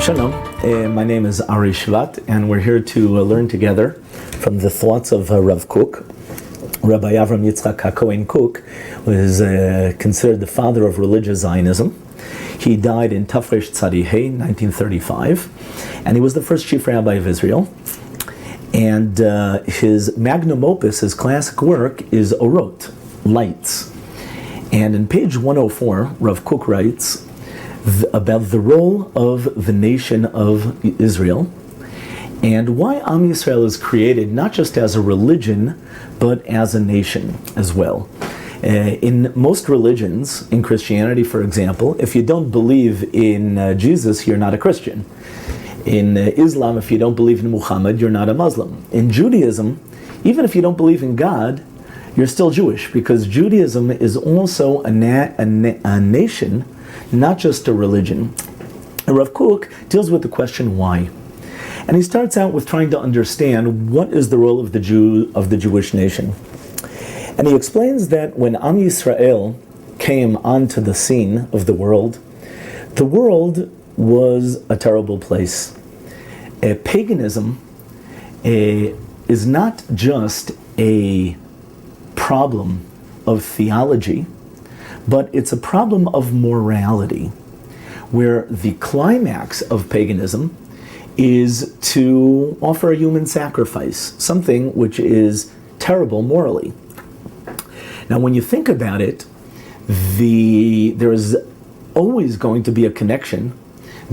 Shalom, my name is Ari Shvat, and we're here to learn together from the thoughts of Rav Kook. Rabbi Avraham Yitschak HaCohen Kook was considered the father of religious Zionism. He died in Tafresh Tzadihei, 1935, and he was the first chief rabbi of Israel. And his magnum opus, his classic work, is Orot, Lights. And in page 104, Rav Kook writes about the role of the nation of Israel and why Am Yisrael is created not just as a religion, but as a nation as well. In most religions, in Christianity, for example, if you don't believe in Jesus, you're not a Christian. In Islam, if you don't believe in Muhammad, you're not a Muslim. In Judaism, even if you don't believe in God, you're still Jewish, because Judaism is also a nation, not just a religion. And Rav Kook deals with the question why. And he starts out with trying to understand what is the role of the Jewish nation. And he explains that when Am Yisrael came onto the scene of the world was a terrible place. Paganism is not just a problem of theology, but it's a problem of morality, where the climax of paganism is to offer a human sacrifice, something which is terrible morally. Now, when you think about it, there is always going to be a connection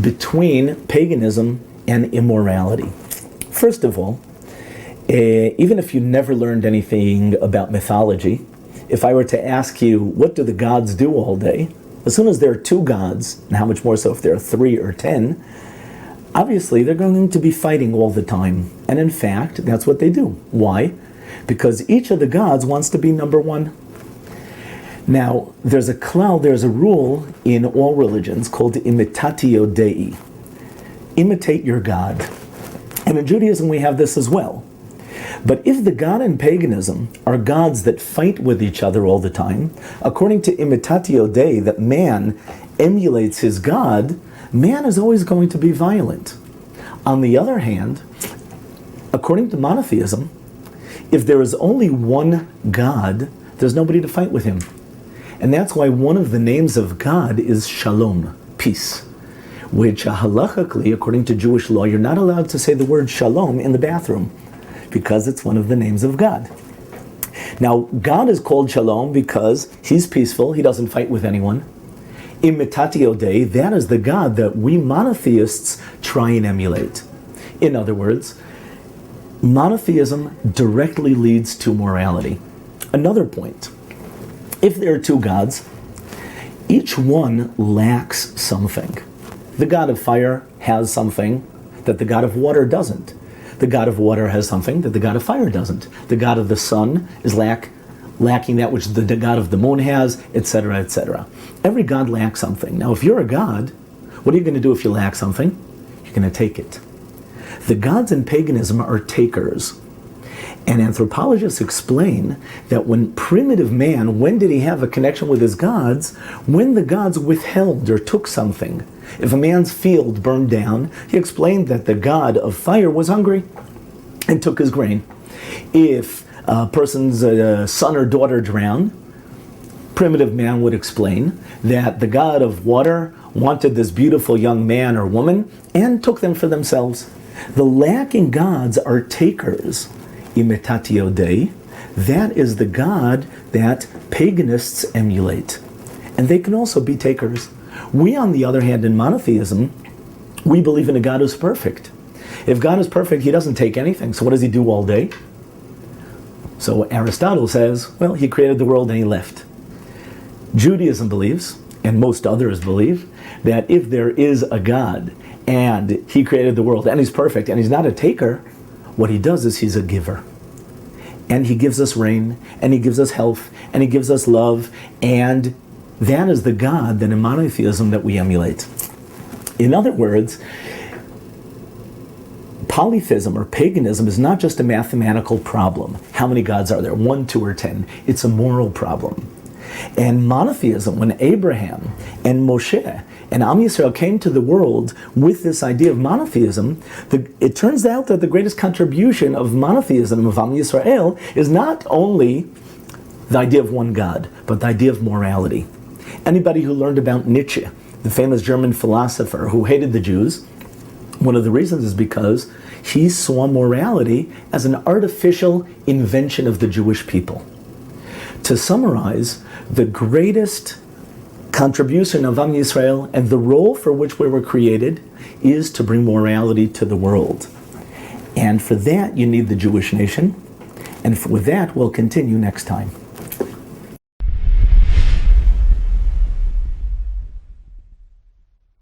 between paganism and immorality. First of all, even if you never learned anything about mythology, if I were to ask you, what do the gods do all day? As soon as there are two gods, and how much more so if there are 3 or 10, obviously they're going to be fighting all the time. And in fact, that's what they do. Why? Because each of the gods wants to be number one. Now, there's a rule in all religions called imitatio Dei. Imitate your God. And in Judaism we have this as well. But if the God in paganism are gods that fight with each other all the time, according to imitatio Dei, that man emulates his God, man is always going to be violent. On the other hand, according to monotheism, if there is only one God, there's nobody to fight with him. And that's why one of the names of God is Shalom, peace, which halachically, according to Jewish law, you're not allowed to say the word Shalom in the bathroom, because it's one of the names of God. Now, God is called Shalom because he's peaceful, he doesn't fight with anyone. Imitatio Dei, that is the God that we monotheists try and emulate. In other words, monotheism directly leads to morality. Another point, if there are two gods, each one lacks something. The God of fire has something that the God of water doesn't. The God of water has something that the God of fire doesn't. The God of the sun is lacking that which the God of the moon has, etc., etc. Every God lacks something. Now, if you're a God, what are you going to do if you lack something? You're going to take it. The gods in paganism are takers. And anthropologists explain that when primitive man, when did he have a connection with his gods? When the gods withheld or took something. If a man's field burned down, he explained that the god of fire was hungry and took his grain. If a person's son or daughter drowned, primitive man would explain that the god of water wanted this beautiful young man or woman and took them for themselves. The lacking gods are takers. Imitatio Dei, that is the God that paganists emulate. And they can also be takers. We, on the other hand, in monotheism, we believe in a God who's perfect. If God is perfect, he doesn't take anything. So what does he do all day? So Aristotle says, well, he created the world and he left. Judaism believes, and most others believe, that if there is a God and he created the world and he's perfect and he's not a taker, what he does is he's a giver. And he gives us rain, and he gives us health, and he gives us love, and that is the God that in monotheism that we emulate. In other words, polytheism or paganism is not just a mathematical problem. How many gods are there? 1, 2, or 10. It's a moral problem. And monotheism, when Abraham and Moshe and Am Yisrael came to the world with this idea of monotheism, it turns out that the greatest contribution of monotheism of Am Yisrael is not only the idea of one God, but the idea of morality. Anybody who learned about Nietzsche, the famous German philosopher who hated the Jews, one of the reasons is because he saw morality as an artificial invention of the Jewish people. To summarize, the greatest contribution of Am Yisrael and the role for which we were created is to bring morality to the world. And for that, you need the Jewish nation. And with that, we'll continue next time.